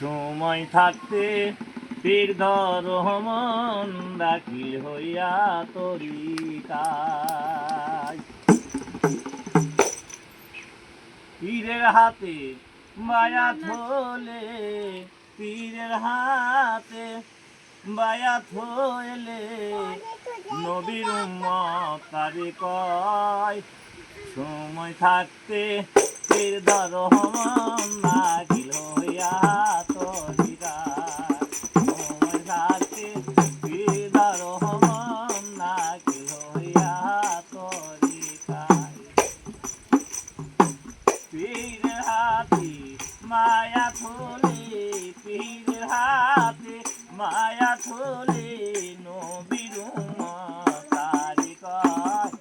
সময় থাকতে তীর ধরো মন দাখিল হইয়া তরিকায়। পীরের হাতে বায়াত হলে, পীরের হাতে বায়াত হইলে নবীর উম্মত কারে কয়। সময় থাকতে তীর ধরো মন দাখিল হইয়া তরিকায়। সময় থাকতে তীর ধরো মন দাখিল হইয়া তরিকায়। পীরের হাতে মায়া থলে, পীরের হাতে মায়া থলে নবীর উম্মত কারে কয়।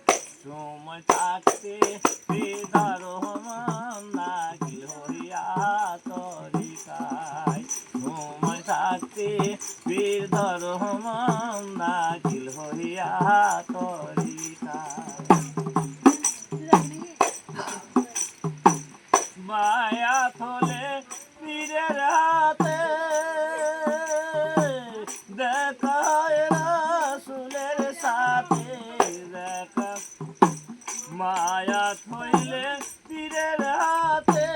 সময় থাকতে তীর ধরো মন দাখিল হইয়া তরিকায়। সময় থাকতে তীর ধরো মন দাখিল হইয়া তরিকায়। বায়াত হলে পীরের হাতে দেখা রাসূলের সাথে, দেখা মায়াত হইলে পীরের হাতে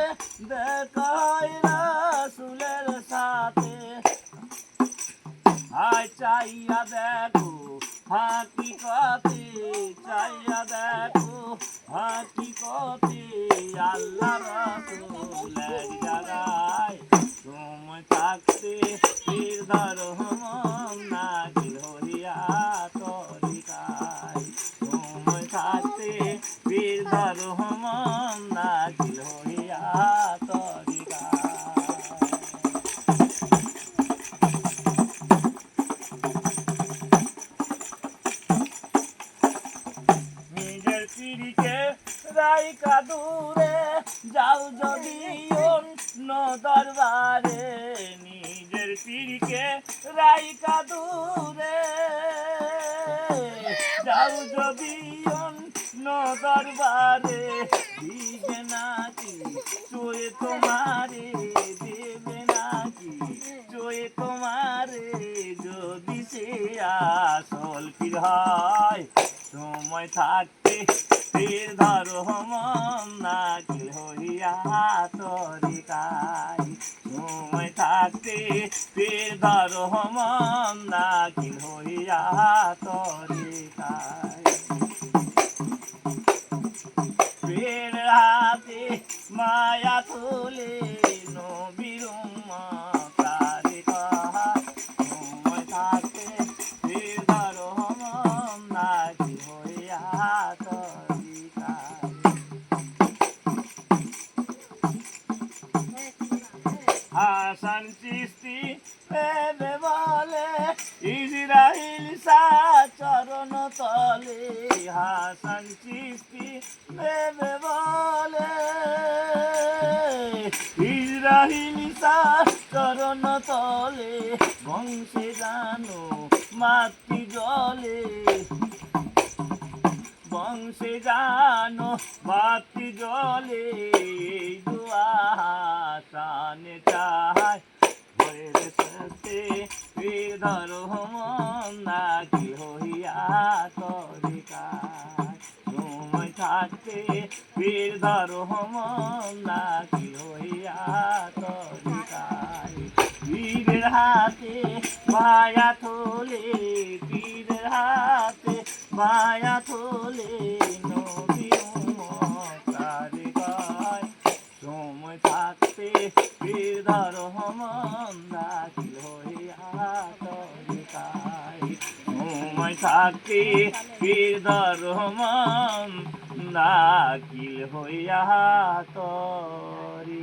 দেখা রাসূলের সাথে। হায় চাইয়া দেখো হাকিকতে, চাইয়া দেখো হাকিকতে আল্লাহ রাসূল এক জায়গায়। সময় থাকতে তীর ধরো মন দাখিল হইয়া তরিকায়। সময় থাকতে তীর ধরো মন দাখিল হইয়া তরিকায়। নিজের পীরকে রাইখা দূরে যাও যদি অন্য দরবারে। নিজের পীরকে রাইখা দূরে যাও যদি অন্য দরবারে। দিবে নাকি চোয়ে তোমারে, দেবে নাকি চোয়ে তোমারে যদি সে আসল পীর হয়। সময় থাকতে তীর ধরো মন দাখিল হইয়া তরিকায়। সময় থাকতে তীর ধরো মন দাখিল হইয়া তরিকায়। পীরের হাতে মায়া তুলে নবীর উম্মত কারে কয়। সময় থাকতে তীর ধরো মন দাখিল হইয়া তরিকায়। হাসান চিশতি প্রেমে বলে ইজরাইল চরণ তলে। হাসান চিশতি প্রেমে বলে ইজরাইল চরণ তলে। বংশে জানো মাতৃ জলে, বংশে জানো মাতৃ জলে। দোয়া হাসানে চায় ভয়ের সাথে তীর ধরো মন দাখিল হইয়া তরিকায়। সময় থাকতে তীর ধরো মন দাখিল হইয়া তরিকায়। পীরের হাতে বায়াত হলে, পীরের হাতে বায়াত হলে নবীর উম্মত কারে কয়। সময় থাকতে তীর ধরো মন দাখিল হইয়া তরিকায়। সময় থাকতে তীর ধরো মন দাখিল হইয়া তরিকায়।